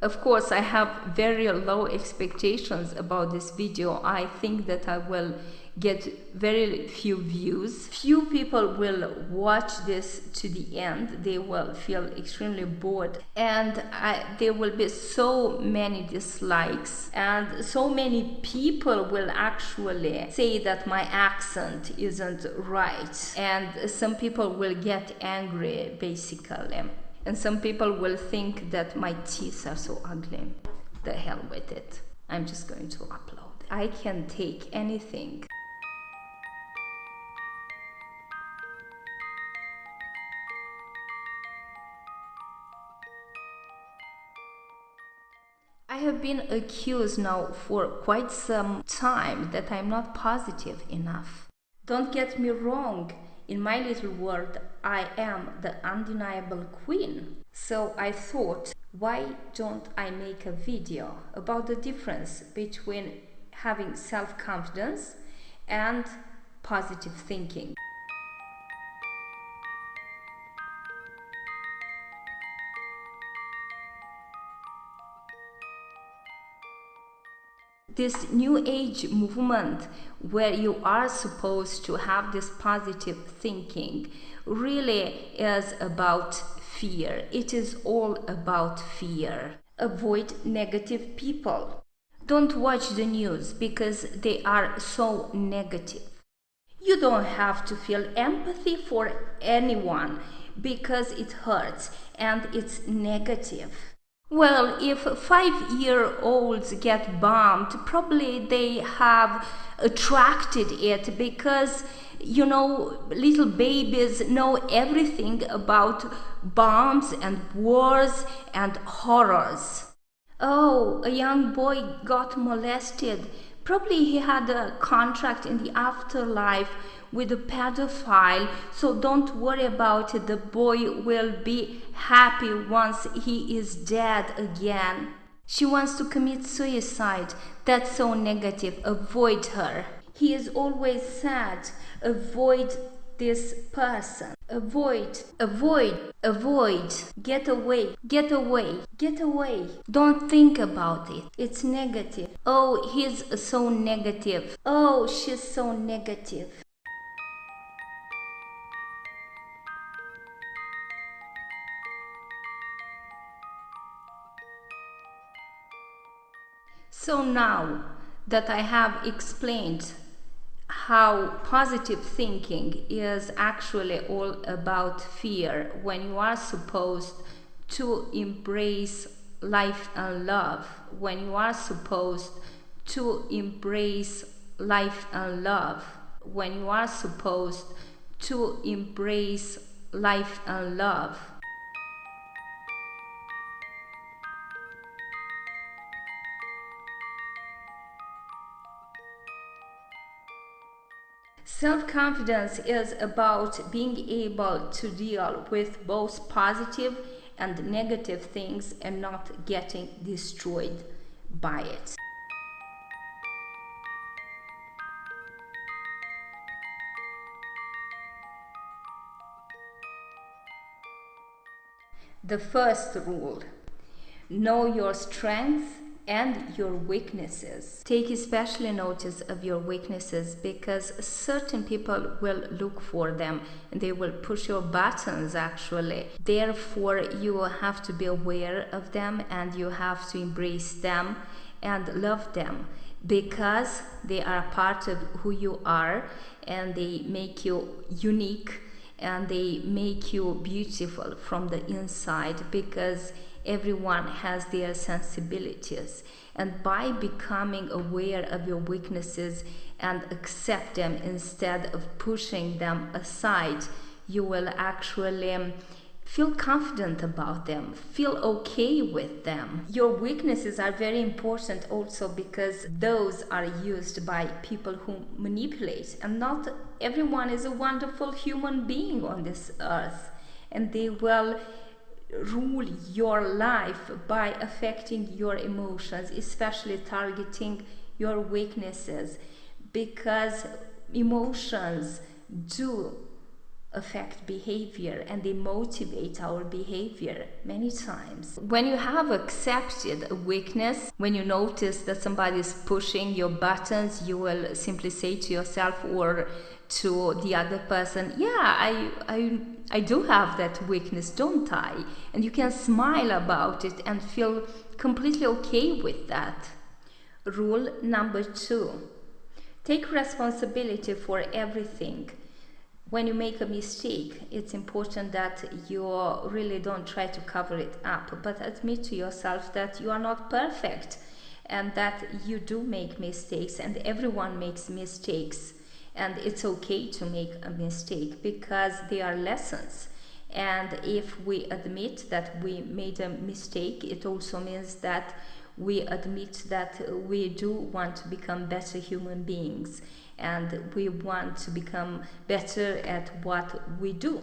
Of course, I have very low expectations about this video. I think that I will get very few views. Few people will watch this to the end. They will feel extremely bored, and there will be so many dislikes, and so many people will actually say that my accent isn't right, and some people will get angry basically. And some people will think that my teeth are so ugly. The hell with it. I'm just going to upload. I can take anything. I have been accused now for quite some time that I'm not positive enough. Don't get me wrong. In my little world, I am the undeniable queen. So I thought, why don't I make a video about the difference between having self-confidence and positive thinking? This new age movement where you are supposed to have this positive thinking really is about fear. It is all about fear. Avoid negative people. Don't watch the news because they are so negative. You don't have to feel empathy for anyone because it hurts and it's negative. Well, if 5-year-olds get bombed, probably they have attracted it because, little babies know everything about bombs and wars and horrors. Oh, a young boy got molested. Probably he had a contract in the afterlife with a pedophile, so don't worry about it. The boy will be happy once he is dead again. She wants to commit suicide. That's so negative. Avoid her. He is always sad. Avoid this person. Avoid, avoid, avoid. Get away, get away, get away. Don't think about it. It's negative. Oh, he's so negative. Oh, she's so negative. So now that I have explained how positive thinking is actually all about fear, when you are supposed to embrace life and love, when you are supposed to embrace life and love, when you are supposed to embrace life and love. Self-confidence is about being able to deal with both positive and negative things and not getting destroyed by it. The first rule: know your strengths and your weaknesses. Take especially notice of your weaknesses because certain people will look for them and they will push your buttons actually. Therefore, you have to be aware of them and you have to embrace them and love them because they are part of who you are and they make you unique and they make you beautiful from the inside because everyone has their sensibilities, and by becoming aware of your weaknesses and accept them instead of pushing them aside, you will actually feel confident about them, feel okay with them. Your weaknesses are very important also because those are used by people who manipulate, and not everyone is a wonderful human being on this earth, and they will rule your life by affecting your emotions, especially targeting your weaknesses, because emotions do affect behavior and they motivate our behavior many times. When you have accepted a weakness, when you notice that somebody is pushing your buttons, you will simply say to yourself or to the other person, yeah, I do have that weakness, don't I? And you can smile about it and feel completely okay with that. Rule number 2. Take responsibility for everything. When you make a mistake, it's important that you really don't try to cover it up, but admit to yourself that you are not perfect and that you do make mistakes, and everyone makes mistakes. And it's okay to make a mistake because they are lessons. And if we admit that we made a mistake, it also means that we admit that we do want to become better human beings and we want to become better at what we do.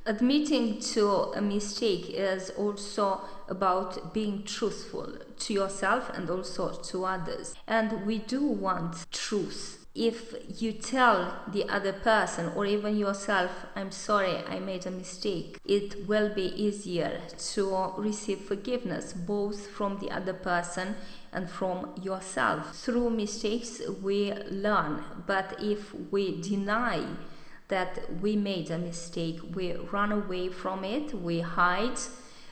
Admitting to a mistake is also about being truthful to yourself and also to others. And we do want truth. If you tell the other person or even yourself, I'm sorry, I made a mistake, it will be easier to receive forgiveness both from the other person and from yourself. Through mistakes we learn, but if we deny that we made a mistake, we run away from it, we hide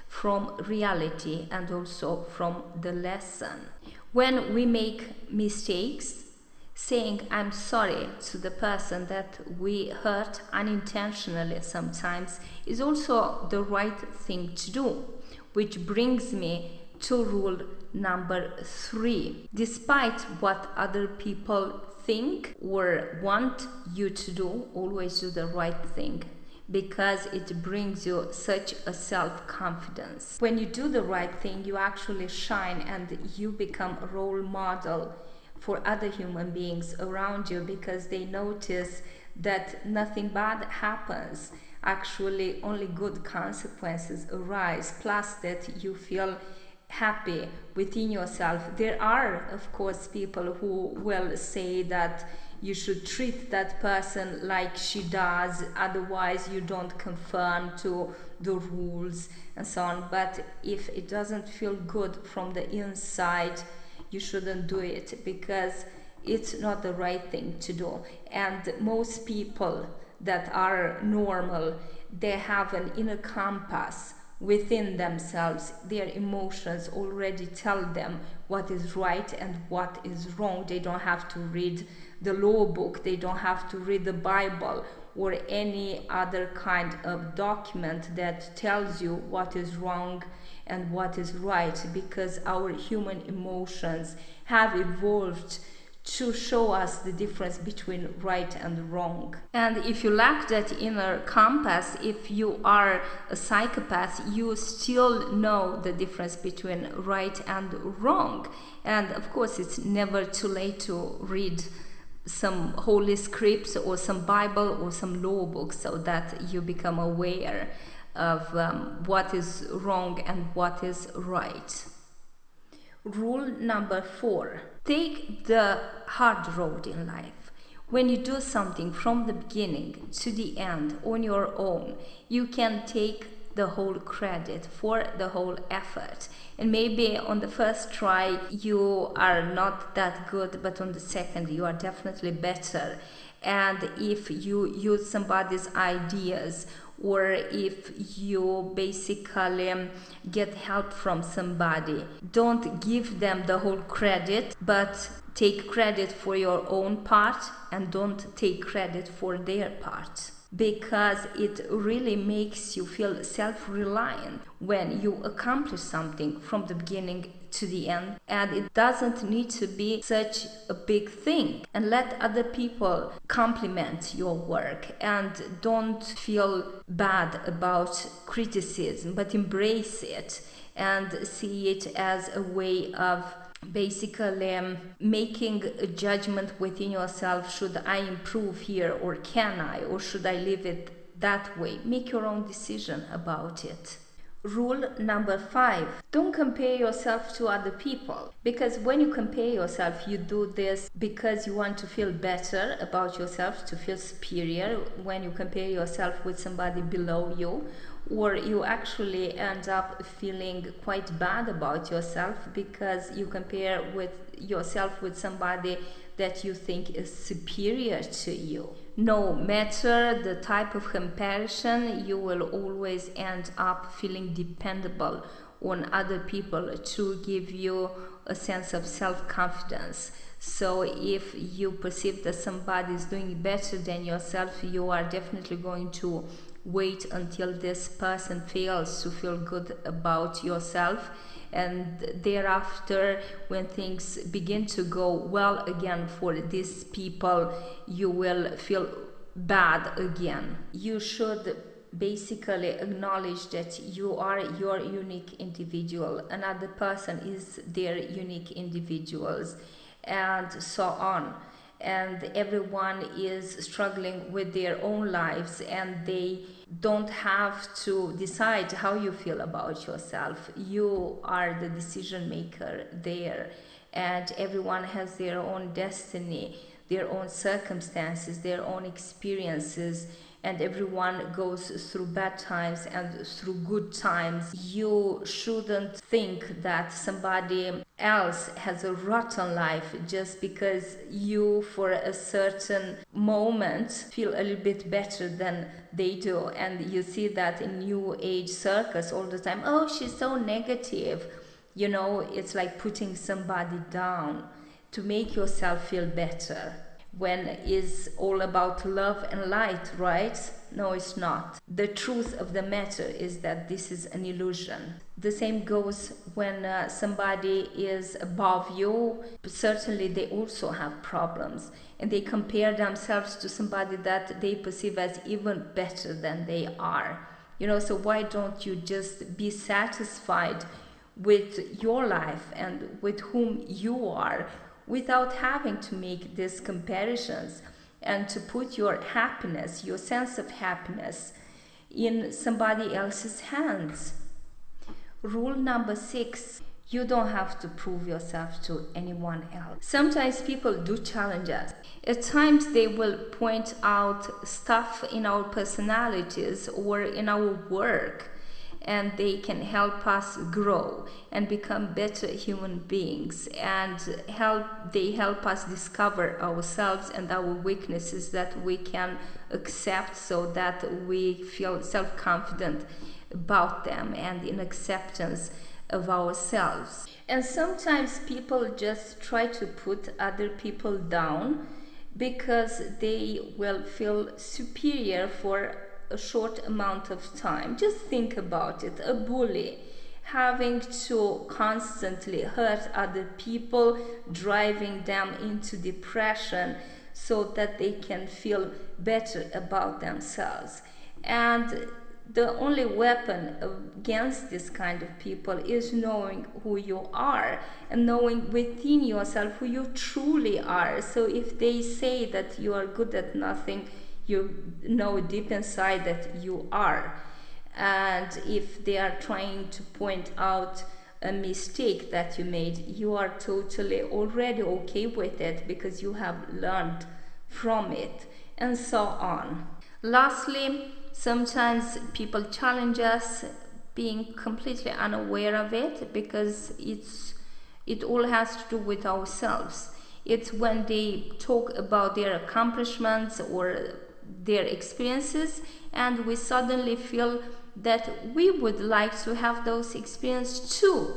from reality and also from the lesson. When we make mistakes, saying I'm sorry to the person that we hurt unintentionally sometimes is also the right thing to do, which brings me to rule number 3. Despite what other people think or want you to do, always do the right thing, because it brings you such a self-confidence. When you do the right thing, you actually shine and you become a role model for other human beings around you, because they notice that nothing bad happens. Actually, only good consequences arise, plus that you feel happy within yourself. There are, of course, people who will say that you should treat that person like she does, otherwise you don't conform to the rules and so on. But if it doesn't feel good from the inside, you shouldn't do it, because it's not the right thing to do. And most people that are normal, they have an inner compass within themselves. Their emotions already tell them what is right and what is wrong. They don't have to read the law book, they don't have to read the Bible or any other kind of document that tells you what is wrong and what is right, because our human emotions have evolved to show us the difference between right and wrong. And if you lack that inner compass, if you are a psychopath, you still know the difference between right and wrong. And of course, it's never too late to read some holy scripts or some Bible or some law books, so that you become aware of what is wrong and what is right. Rule number 4. Take the hard road in life. When you do something from the beginning to the end on your own, you can take the whole credit for the whole effort. And maybe on the first try you are not that good, but on the second you are definitely better. And if you use somebody's ideas, or if you basically get help from somebody, don't give them the whole credit, but take credit for your own part and don't take credit for their part, because it really makes you feel self-reliant when you accomplish something from the beginning to the end, and it doesn't need to be such a big thing. And let other people compliment your work, and don't feel bad about criticism, but embrace it and see it as a way of basically making a judgment within yourself. Should I improve here, or can I, or should I leave it that way? Make your own decision about it. Rule number 5, don't compare yourself to other people, because when you compare yourself, you do this because you want to feel better about yourself, to feel superior. When you compare yourself with somebody below you, or you actually end up feeling quite bad about yourself because you compare with yourself with somebody that you think is superior to you. No matter the type of comparison, you will always end up feeling dependable on other people to give you a sense of self-confidence. So if you perceive that somebody is doing better than yourself, you are definitely going to wait until this person fails to feel good about yourself, and thereafter, when things begin to go well again for these people, you will feel bad again. You should basically acknowledge that you are your unique individual, another person is their unique individuals, and so on. And everyone is struggling with their own lives, and they don't have to decide how you feel about yourself. You are the decision maker there, and everyone has their own destiny, their own circumstances, their own experiences, and everyone goes through bad times and through good times. You shouldn't think that somebody else has a rotten life just because you for a certain moment feel a little bit better than they do. And you see that in new age circles all the time. Oh, she's so negative. You know, it's like putting somebody down to make yourself feel better, when it's all about love and light, right? No, it's not. The truth of the matter is that this is an illusion. The same goes when somebody is above you. Certainly they also have problems, and they compare themselves to somebody that they perceive as even better than they are. You know, so why don't you just be satisfied with your life and with whom you are, without having to make these comparisons and to put your happiness, your sense of happiness, in somebody else's hands. Rule number 6, you don't have to prove yourself to anyone else. Sometimes people do challenge us. At times they will point out stuff in our personalities or in our work, and they can help us grow and become better human beings, and they help us discover ourselves and our weaknesses that we can accept, so that we feel self-confident about them and in acceptance of ourselves. And sometimes people just try to put other people down because they will feel superior for a short amount of time. Just think about it. A bully having to constantly hurt other people, driving them into depression so that they can feel better about themselves. And the only weapon against this kind of people is knowing who you are and knowing within yourself who you truly are. So if they say that you are good at nothing, you know deep inside that you are. And if they are trying to point out a mistake that you made, you are totally already okay with it because you have learned from it, and so on. Lastly, sometimes people challenge us being completely unaware of it, because it all has to do with ourselves. It's when they talk about their accomplishments or their experiences, and we suddenly feel that we would like to have those experiences too,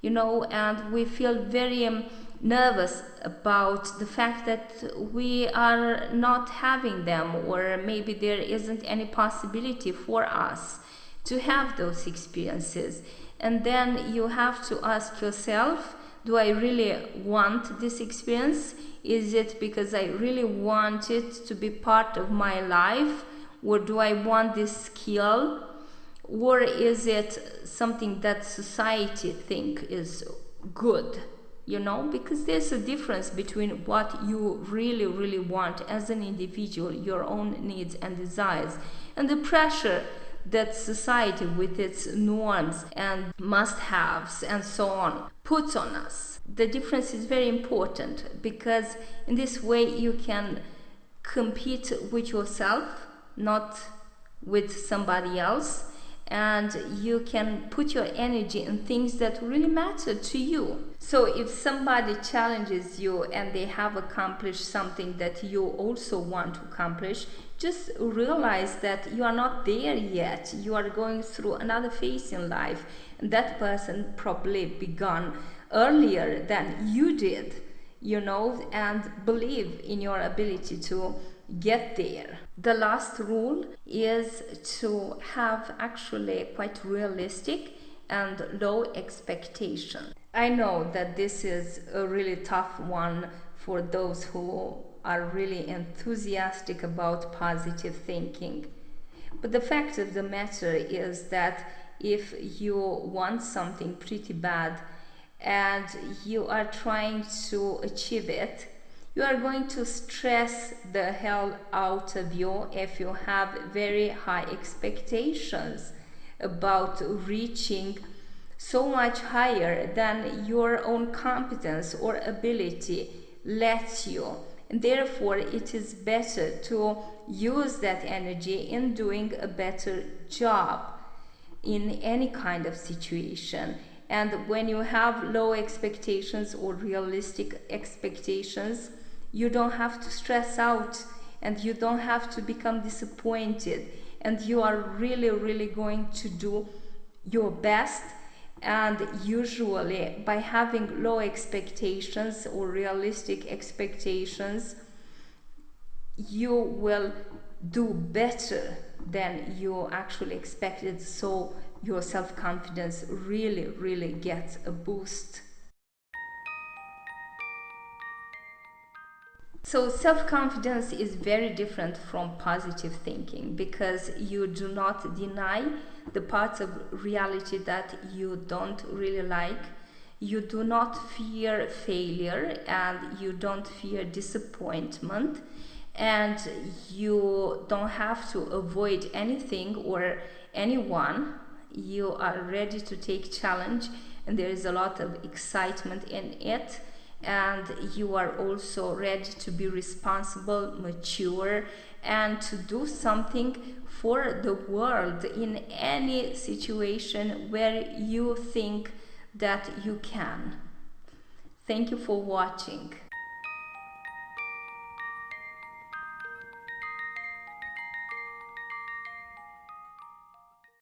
you know, and we feel very nervous about the fact that we are not having them, or maybe there isn't any possibility for us to have those experiences. And then you have to ask yourself, do I really want this experience? Is it because I really want it to be part of my life? Or do I want this skill? Or is it something that society think is good? You know, because there's a difference between what you really want as an individual, your own needs and desires, and the pressure that society with its norms and must-haves and so on puts on us. The difference is very important, because in this way you can compete with yourself, not with somebody else, and you can put your energy in things that really matter to you. So if somebody challenges you and they have accomplished something that you also want to accomplish, just realize that you are not there yet. You are going through another phase in life, and that person probably began earlier than you did, and believe in your ability to get there. The last rule is to have actually quite realistic and low expectation. I know that this is a really tough one for those who are really enthusiastic about positive thinking. But the fact of the matter is that if you want something pretty bad and you are trying to achieve it, you are going to stress the hell out of you if you have very high expectations about reaching so much higher than your own competence or ability lets you. And therefore, it is better to use that energy in doing a better job in any kind of situation. And when you have low expectations or realistic expectations, you don't have to stress out and you don't have to become disappointed, and you are really going to do your best. And usually by having low expectations or realistic expectations, you will do better than you actually expected, so your self-confidence really gets a boost. So self-confidence is very different from positive thinking, because you do not deny the parts of reality that you don't really like. You do not fear failure, and you don't fear disappointment, and you don't have to avoid anything or anyone. You are ready to take challenge, and there is a lot of excitement in it. And you are also ready to be responsible, mature, and to do something for the world in any situation where you think that you can. Thank you for watching.